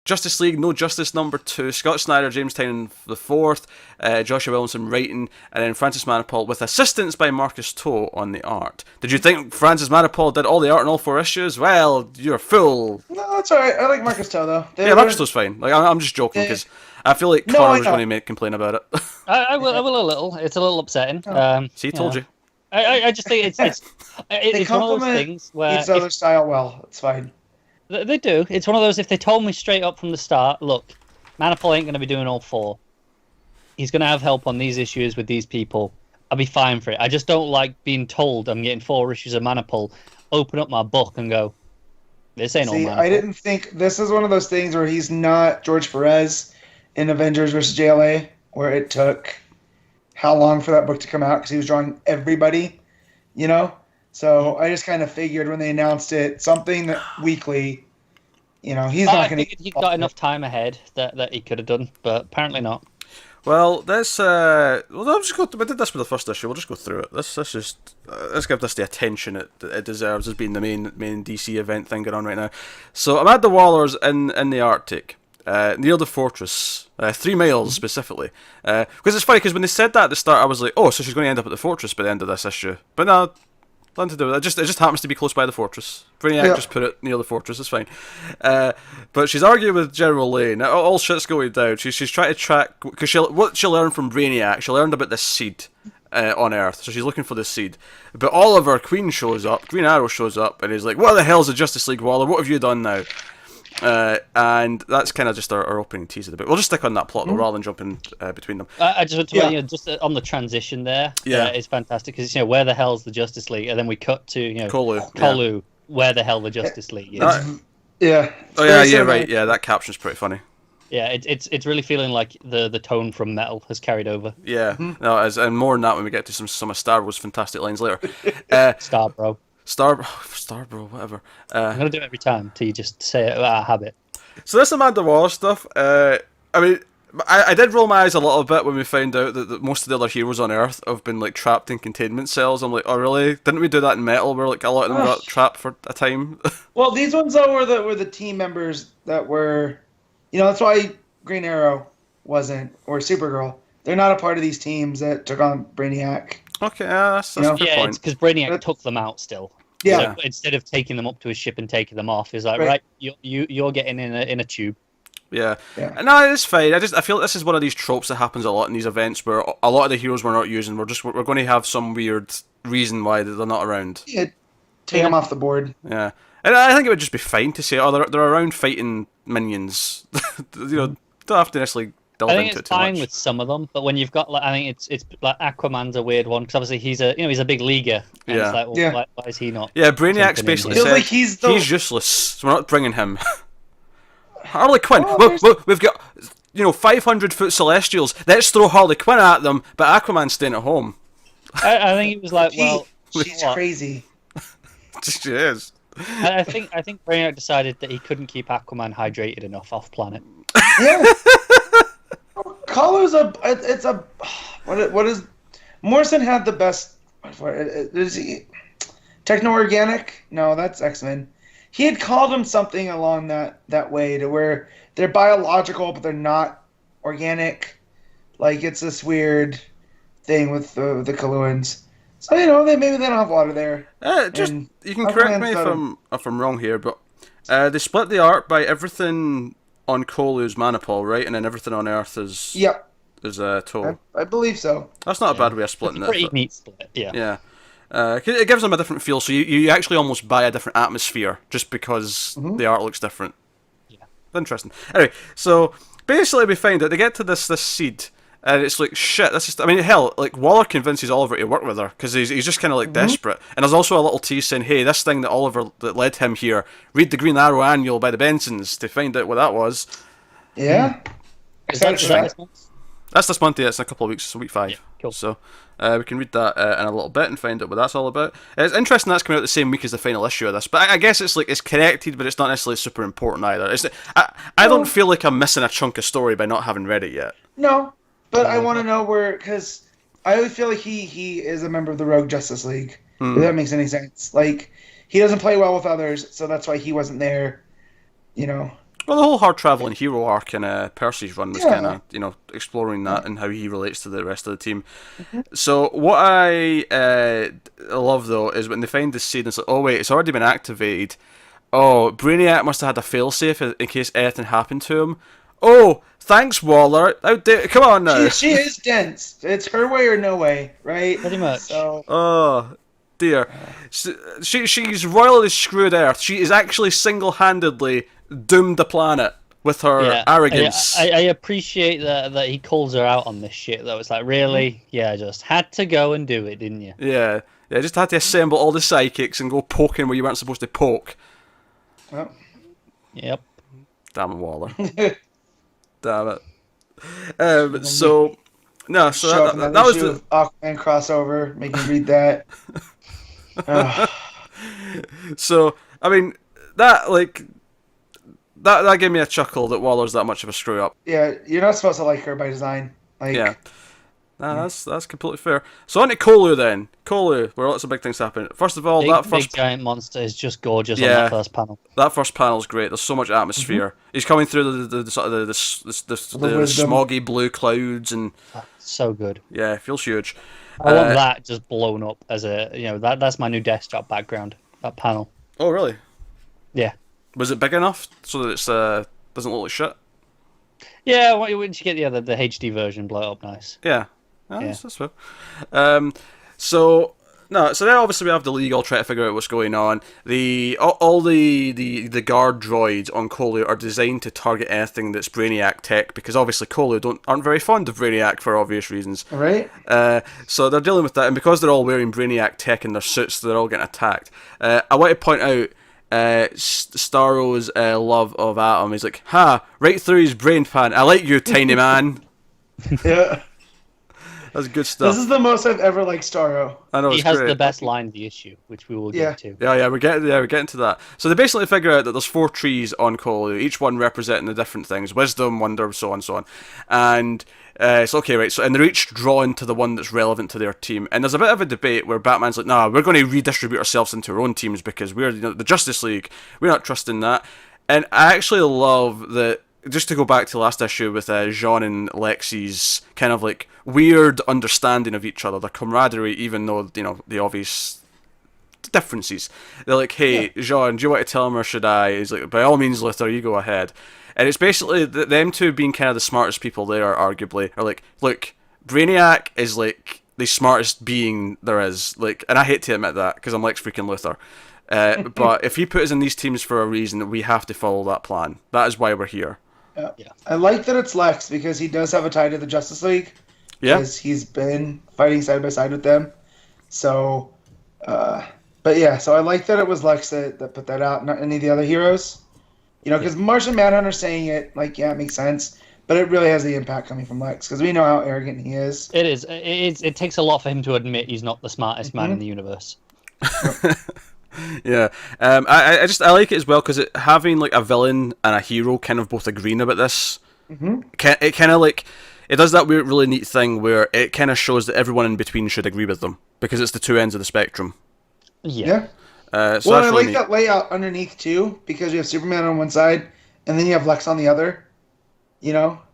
Justice League, No Justice #2, Scott Snyder, James Tynion the fourth, Joshua Williamson writing, and then Francis Manapul with assistance by Marcus Toe on the art. Did you think Francis Manapul did all the art in all 4 issues? Well, you're a fool. No, it's alright. I like Marcus Toe, though. Yeah, Marcus Toe's fine. Like, I'm just joking, because I feel like Connor was going to complain about it. I will a little. It's a little upsetting. See, told you. I just think it's one of those things where each other's style well. It's fine. They do. It's one of those, if they told me straight up from the start, look, Manapul ain't going to be doing all 4. He's going to have help on these issues with these people. I'll be fine for it. I just don't like being told I'm getting 4 issues of Manapul, open up my book and go, this ain't all Manapul. I didn't think this is one of those things where he's not George Perez in Avengers vs. JLA, where it took how long for that book to come out because he was drawing everybody, you know? So I just kind of figured when they announced it, something that weekly, you know, he's not going to... He got enough time ahead that he could have done, but apparently not. Well, let's just go. We did this with the first issue. We'll just go through it. Let's give this the attention it deserves as being the main DC event thing going on right now. So Amanda Waller's in the Arctic, near the fortress, 3 miles specifically. Because it's funny because when they said that at the start, I was like, oh, so she's going to end up at the fortress by the end of this issue. But no, nothing to do with it. It just happens to be close by the fortress. Brainiac just put it near the fortress. It's fine. But she's arguing with General Lane. All shit's going down. She's trying to track because what she learned from Brainiac. She learned about this seed on Earth. So she's looking for this seed. But Oliver Queen shows up. Green Arrow shows up, and he's like, "What the hell's the Justice League, Waller? What have you done now?" And that's kind of just our opening teaser of the book. We'll just stick on that plot though, rather than jumping between them. I just want to just on the transition there. Yeah, it's fantastic because where the hell's the Justice League, and then we cut to Kolu. Where the hell the Justice League is? Yeah. Oh yeah, right. Yeah, that caption's pretty funny. Yeah, it's really feeling like the tone from Metal has carried over. Yeah, no, and more than that when we get to some of Star Wars' fantastic lines later. Star Bro, whatever. I'm gonna do it every time till you just say it out of habit. So this Amanda Waller stuff, I mean, I did roll my eyes a little bit when we found out that most of the other heroes on Earth have been like trapped in containment cells. I'm like, oh really? Didn't we do that in Metal where like a lot of them got trapped for a time? Well, these ones though were the team members that were, that's why Green Arrow wasn't, or Supergirl. They're not a part of these teams that took on Brainiac. Okay, that's a good point. It's because Brainiac took them out still. Yeah. So instead of taking them up to his ship and taking them off, he's like, right, you're getting in a tube. Yeah. No, it's fine. I feel this is one of these tropes that happens a lot in these events where a lot of the heroes we're not using, we're going to have some weird reason why they're not around. Yeah, take them off the board. Yeah, and I think it would just be fine to say, they're around fighting minions. Don't have to necessarily delve into it too much. I think it's fine with some of them, but when you've got I think it's like Aquaman's a weird one because obviously he's a big leaguer. And it's like, well, why is he not? Yeah, Brainiac's basically said he's useless, so we're not bringing him. Harley Quinn. We've got 500-foot Celestials. Let's throw Harley Quinn at them, but Aquaman's staying at home. I think he was like, she's crazy. She is. I think Brainiac decided that he couldn't keep Aquaman hydrated enough off planet. Yeah. Color's what is Morrison had the best. Is he techno-organic? No, that's X-Men. He had called them something along that way to where they're biological, but they're not organic. Like, it's this weird thing with the Kaluans. So, maybe they don't have water there. You can correct me if I'm wrong here, but they split the art by everything on Kolu's Manipul, right? And then everything on Earth is Toe. I believe so. That's not a bad way of splitting it. Pretty neat split, yeah. Yeah. It gives them a different feel, so you actually almost buy a different atmosphere just because the art looks different. Yeah. Interesting. Anyway, so basically we find out they get to this seed, and it's like, shit, that's just... I mean, hell, like, Waller convinces Oliver to work with her, because he's just kind of, like, desperate. And there's also a little tease saying, hey, this thing that led him here, read the Green Arrow Annual by the Bensons to find out what that was. Yeah. Is that this month? That's this month, yeah, it's in a couple of weeks, so week 5. Yeah, cool. So we can read that in a little bit and find out what that's all about. It's interesting that's coming out the same week as the final issue of this, but I guess it's connected, but it's not necessarily super important either. I don't feel like I'm missing a chunk of story by not having read it yet. No, but I want to know where, because I always feel like he is a member of the Rogue Justice League, if that makes any sense. Like, he doesn't play well with others, so that's why he wasn't there, Well, the whole hard traveling hero arc in Percy's run was Yeah. kind of, exploring that and how he relates to the rest of the team. So what I love though is when they find this scene, it's like, oh wait, it's already been activated. Oh, Brainiac must have had a failsafe in case anything happened to him. Oh, thanks, Waller. Come on now. She is dense. It's her way or no way, right? Pretty much. So Oh dear, she's royally screwed Earth. She is actually single-handedly doomed the planet with her arrogance. I appreciate that he calls her out on this shit, though. It's like, really? Yeah, just had to go and do it, didn't you? Yeah, just had to assemble all the psychics and go poking where you weren't supposed to poke. well, Yep. Damn it, Waller. Damn it. So show up that that was issue of Aquaman crossover. Make me read that. So I mean that that gave me a chuckle that Waller's that much of a screw up. Yeah, you're not supposed to like her by design. Like, Yeah. Nah, that's completely fair. So on to Kolu then. Kolu, where lots of big things happen. First of all, Big giant monster is just gorgeous on that first panel. That first panel's great. There's so much atmosphere. He's coming through the sort of the wisdom. smoggy blue clouds, and So good. yeah, it feels huge. I want that just blown up as that's my new desktop background. That panel. Oh really? Yeah. Was it big enough so that it's doesn't look like shit? Yeah, once you get the HD version, blow it up nice. Yeah. That's fair. So then obviously we have the League all trying to figure out what's going on. All the guard droids on Kolu are designed to target anything that's Brainiac tech, because obviously Kolu aren't very fond of Brainiac for obvious reasons. right? So they're dealing with that, and because they're all wearing Brainiac tech in their suits, they're all getting attacked. I want to point out Starro's love of Atom. He's like, right through his brain pan. I like you, tiny man. Yeah. That's good stuff. This is the most I've ever liked Starro. I know, He it's has great. the best line of the issue, which we will get to. Yeah, we're getting to that. So they basically figure out that there's 4 trees on Kolu, each one representing the different things: wisdom, wonder, so on, so on. And it's okay, right? So and they're each drawn to the one that's relevant to their team. And there's a bit of a debate where Batman's like, "Nah, we're going to redistribute ourselves into our own teams because we're the Justice League. We're not trusting that." And I actually love that. Just to go back to last issue with Jean and Lexi's kind of like weird understanding of each other, their camaraderie, even though the obvious differences. They're like, "Hey, Jean, do you want to tell him or should I?" He's like, "By all means, Luthor, you go ahead." And it's basically them two being kind of the smartest people there, arguably, are like, "Look, Brainiac is like the smartest being there is." Like, and I hate to admit that because I'm Lex freaking Luthor. But if he put us in these teams for a reason, we have to follow that plan. That is why we're here. Yeah. I like that it's Lex because he does have a tie to the Justice League. Yeah. Because he's been fighting side by side with them. So, but yeah, so I like that it was Lex that put that out, not any of the other heroes. Because Martian Manhunter saying it, like, yeah, it makes sense. But it really has the impact coming from Lex because we know how arrogant he is. It is. It takes a lot for him to admit he's not the smartest man in the universe. Yeah, I like it as well because having like a villain and a hero kind of both agreeing about this, it kind of like it does that weird, really neat thing where it kind of shows that everyone in between should agree with them because it's the two ends of the spectrum. Yeah. So well, I really like that layout underneath too because you have Superman on one side and then you have Lex on the other.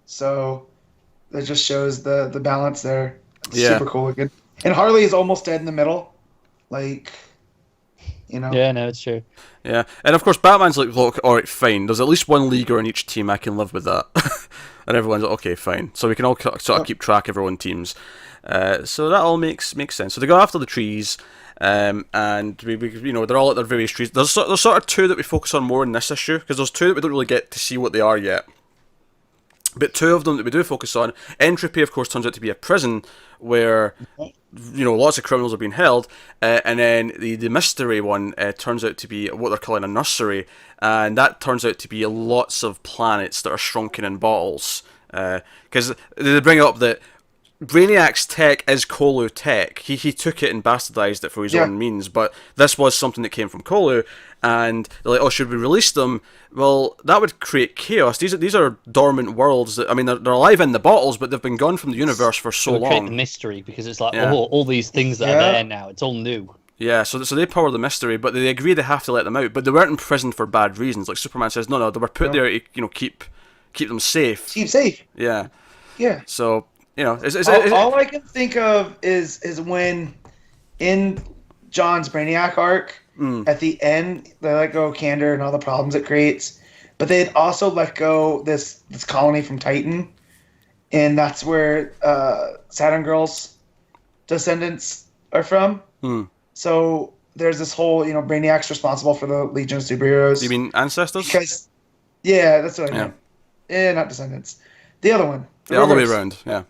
So that just shows the balance there. It's super cool looking. And Harley is almost dead in the middle, like. Yeah, no, it's true. Yeah, and of course Batman's like, look, alright, fine. There's at least one leaguer in each team. I can live with that. And everyone's like, okay, fine. So we can all sort of keep track of our own teams. So that all makes sense. So they go after the trees, and we they're all at their various trees. There's sort of 2 that we focus on more in this issue because there's 2 that we don't really get to see what they are yet. But 2 of them that we do focus on, Entropy, of course, turns out to be a prison where, lots of criminals are being held, and then the mystery one turns out to be what they're calling a nursery, and that turns out to be lots of planets that are shrunken in bottles. Because they bring up that Brainiac's tech is Kolu tech. He took it and bastardized it for his own means, but this was something that came from Kolu, and they're like, oh, should we release them? Well, that would create chaos. These are dormant worlds that, I mean, they're alive in the bottles, but they've been gone from the universe for so long. Create the mystery because it's like, all these things that are there now. It's all new. Yeah, so they power the mystery, but they agree they have to let them out. But they weren't in prison for bad reasons. Like Superman says, no, they were put there to keep them safe. Keep safe. Yeah. Yeah. So All I can think of is when in John's Brainiac arc at the end they let go of Kandor and all the problems it creates, but they had also let go this colony from Titan, and that's where Saturn Girl's descendants are from. So there's this whole, Brainiac's responsible for the Legion of Superheroes. You mean ancestors? Because, yeah, that's what I meant. Yeah, not descendants. The other one. The other way around, yeah.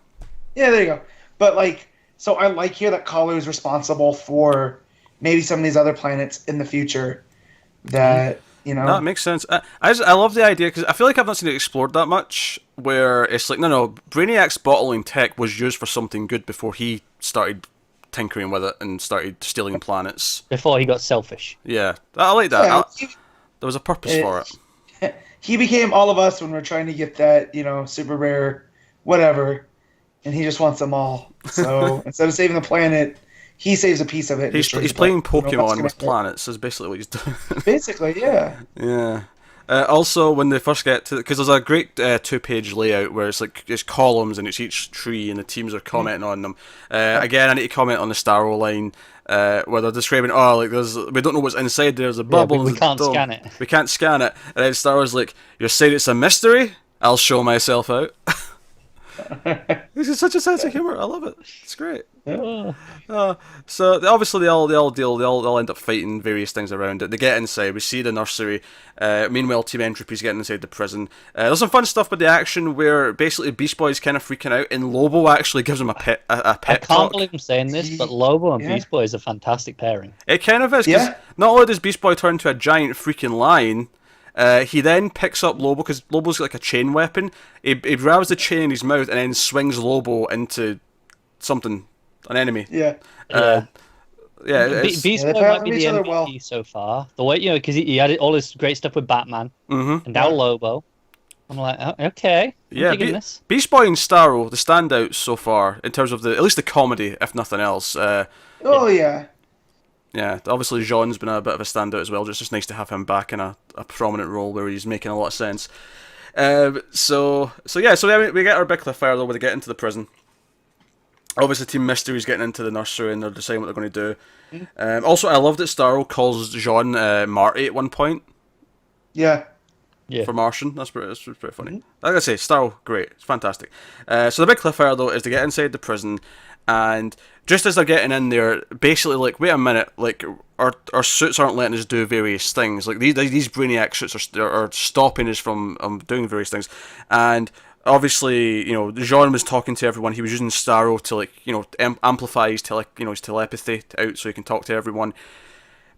Yeah, there you go. But, so I like here that Kalu is responsible for maybe some of these other planets in the future that, That makes sense. I love the idea, because I feel like I've not seen it explored that much, where it's like, no, Brainiac's bottling tech was used for something good before he started tinkering with it and started stealing planets. Before he got selfish. Yeah, I like that. Yeah, there was a purpose for it. He became all of us when we're trying to get that, super rare whatever, and he just wants them all. So instead of saving the planet, he saves a piece of it. He's playing Pokemon with planets, is basically what he's doing. Basically, yeah. Yeah. Also, when they first get to, because there's a great 2-page layout where it's columns and it's each tree and the teams are commenting on them. Again, I need to comment on the Starro line where they're describing, we don't know what's inside. There's a bubble. We can't scan it. We can't scan it. And then Starro's like, "You're saying it's a mystery? I'll show myself out." This is such a sense of humor. I love it. It's great. So obviously they all end up fighting various things around it. They get inside. We see the nursery. Meanwhile, Team Entropy's getting inside the prison. There's some fun stuff with the action where basically Beast Boy's kind of freaking out, and Lobo actually gives him a pep I can't talk. believe I'm saying this, but Lobo and Beast Boy is a fantastic pairing. It kind of is, because not only does Beast Boy turn into a giant freaking lion, he then picks up Lobo, because Lobo's got like a chain weapon. He grabs the chain in his mouth and then swings Lobo into something, an enemy. Yeah. Beast Boy might be the MVP so far. The way, because he had all this great stuff with Batman, and now Lobo. I'm like, oh, okay. I'm digging this. Beast Boy and Starro, the standouts so far in terms of at least the comedy, if nothing else. Yeah, obviously Jean's been a bit of a standout as well. It's just nice to have him back in a prominent role where he's making a lot of sense. So we get our big cliffhanger though, where they get into the prison. Obviously, Team Mystery's getting into the nursery and they're deciding what they're going to do. Also, I love that Starro calls Jean Marty at one point. Yeah. For Martian. That's pretty funny. Like I say, Starro, great. It's fantastic. So the big cliffhanger though is to get inside the prison, and just as they're getting in there, basically like, wait a minute, like our suits aren't letting us do various things. Like these Brainiac suits are stopping us from doing various things, and obviously, Jean was talking to everyone. He was using Starro to amplify his his telepathy out so he can talk to everyone.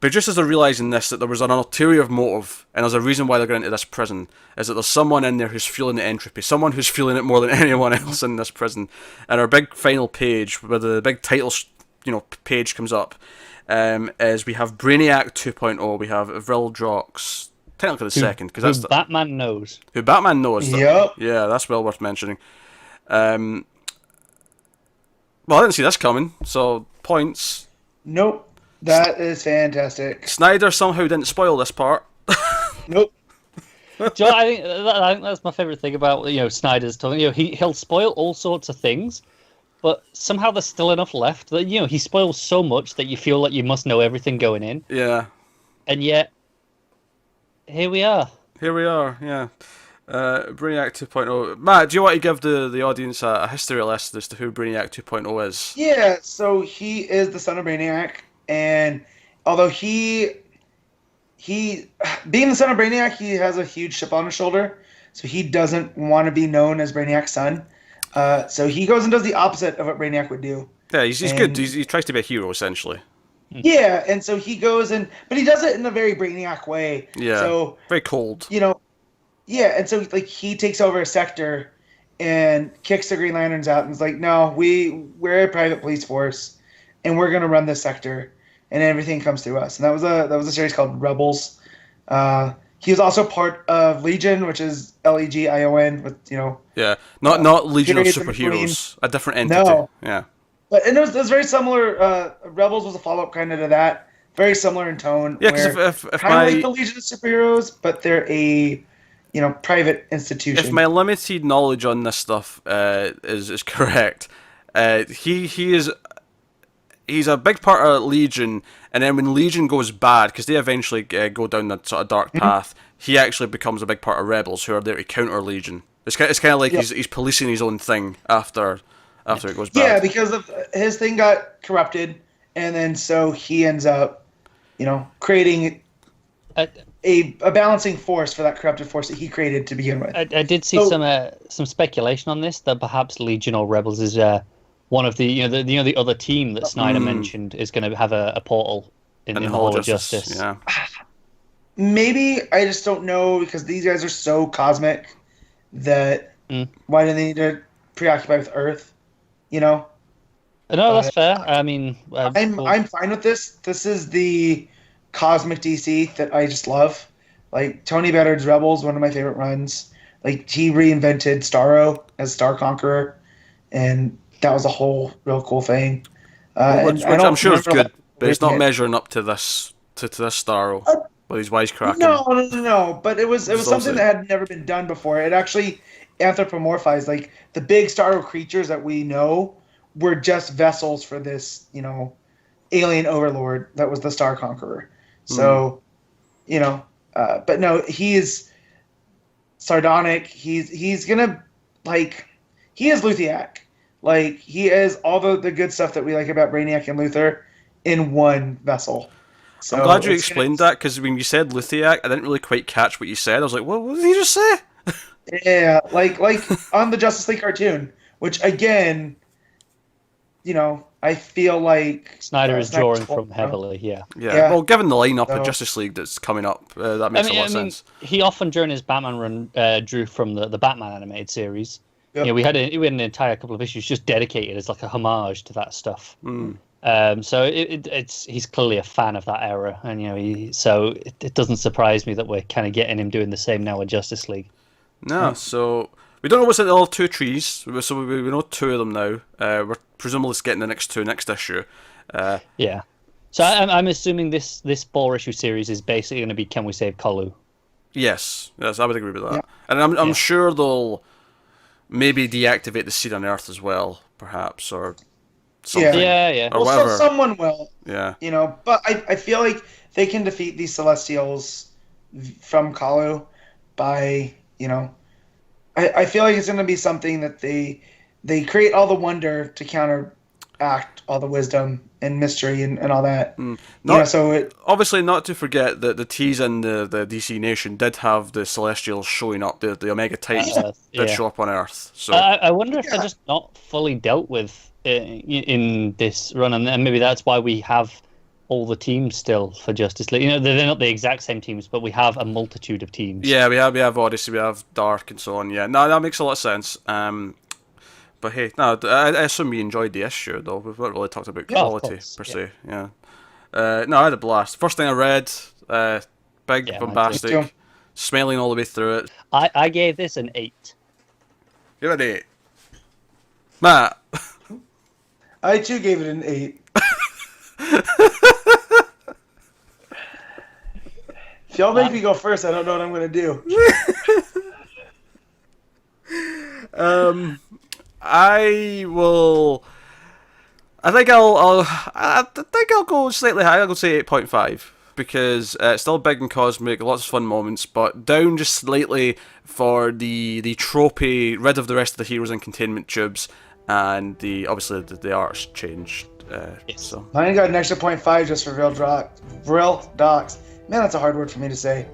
But just as they're realising this, that there was an ulterior motive, and there's a reason why they're going into this prison, is that there's someone in there who's feeling the entropy, someone who's feeling it more than anyone else in this prison. And our big final page, where the big title, page comes up, is we have Brainiac 2.0, we have Vril Drox, technically the second, because that's Batman knows. Who Batman knows. Yep. Yeah, that's well worth mentioning. Well, I didn't see this coming, so points. Nope. That is fantastic. Snyder somehow didn't spoil this part. Nope. Joe, I think that's my favorite thing about Snyder's talking. He'll spoil all sorts of things, but somehow there's still enough left that he spoils so much that you feel like you must know everything going in. Yeah. And yet, here we are. Yeah. Brainiac 2.0. Matt, do you want to give the audience a history lesson as to who Brainiac 2.0 is? Yeah, so he is the son of Brainiac, and although he being the son of Brainiac, he has a huge chip on his shoulder, so he doesn't want to be known as Brainiac's son. So he goes and does the opposite of what Brainiac would do. Yeah, he's good. He tries to be a hero, essentially. Yeah, and so he goes but he does it in a very Brainiac way. Yeah, so very cold. Yeah, and so he takes over a sector and kicks the Green Lanterns out and is like, no, we're a private police force, and we're gonna run this sector, and everything comes through us. And that was a series called Rebels. He was also part of Legion, which is Legion with Yeah, not Legion of Superheroes, a different entity. No. Yeah. But and it was very similar. Rebels was a follow up kind of to that. Very similar in tone. Yeah, because where if kind of like my the Legion of Superheroes, but they're a private institution. if my limited knowledge on this stuff is correct, he's a big part of Legion, and then when Legion goes bad, because they eventually go down that sort of dark path, he actually becomes a big part of Rebels, who are there to counter Legion. It's kind of like he's policing his own thing after it goes bad. Yeah, because of his thing got corrupted, and then so he ends up, creating a balancing force for that corrupted force that he created to begin with. I did see some speculation on this that perhaps Legion or Rebels is one of the the other team that Snyder mentioned is going to have a portal in the Hall of Justice. Yeah. Maybe, I just don't know, because these guys are so cosmic that why do they need to preoccupy with Earth? No, that's fair. I mean, I'm fine with this. This is the cosmic DC that I just love. Like, Tony Bedard's Rebels, one of my favorite runs. Like, he reinvented Starro as Star Conqueror, and that was a whole real cool thing. Which I'm sure is good, but it's not measuring up to this Starro. But he's wisecracking. No. But it was something that had never been done before. It actually anthropomorphized, like, the big Starro creatures that we know were just vessels for this, alien overlord that was the Star Conqueror. So, but no, he is sardonic. He's gonna, like, he is Luthiak. Like, he is all the good stuff that we like about Brainiac and Luthor in one vessel. So I'm glad you explained that, because when you said Luthiak, I didn't really quite catch what you said. I was like, what did he just say? Yeah, like on the Justice League cartoon, which again, I feel like Snyder is drawing from heavily. Yeah. Well, given the lineup of Justice League that's coming up, that makes a lot of sense. He often during his Batman run drew from the Batman animated series. Yep. Yeah, we had an entire couple of issues just dedicated as like a homage to that stuff. So he's clearly a fan of that era, and so it doesn't surprise me that we're kind of getting him doing the same now with Justice League. No, so we don't know what's in the other two trees, so we know two of them now. We're presumably getting the next two next issue. Yeah. So I'm assuming this 4-issue series is basically going to be Can We Save Kolu? Yes, I would agree with that. Yeah. And I'm sure they'll maybe deactivate the Seed on Earth as well, perhaps, or something. Yeah. Or whatever. Someone will. Yeah. But I feel like they can defeat these Celestials from Kalu by, I feel like it's going to be something that they create all the wonder to counteract all the wisdom and mystery and all that. Obviously, not to forget that the tease in the DC Nation did have the Celestials showing up, the Omega Titans did show up on Earth. So I wonder if they're just not fully dealt with in this run, and maybe that's why we have all the teams still for Justice League. They're not the exact same teams, but we have a multitude of teams. Yeah, we have Odyssey, we have Dark, and so on. Yeah, no, that makes a lot of sense. But hey, no, I assume you enjoyed the issue, though. We've not really talked about quality per se. Yeah. No, I had a blast. First thing I read, big, bombastic, smiling all the way through it. I gave this an 8. Give it an 8. Matt. I too gave it an 8. If y'all make me go first, I don't know what I'm going to do. I will. I think I'll go slightly higher. I'll go say 8.5 because it's still big and cosmic, lots of fun moments, but down just slightly for the tropey, rid of the rest of the heroes in containment tubes, and obviously the art's changed. So Mine got an extra 0.5 just for real docs. Man, that's a hard word for me to say.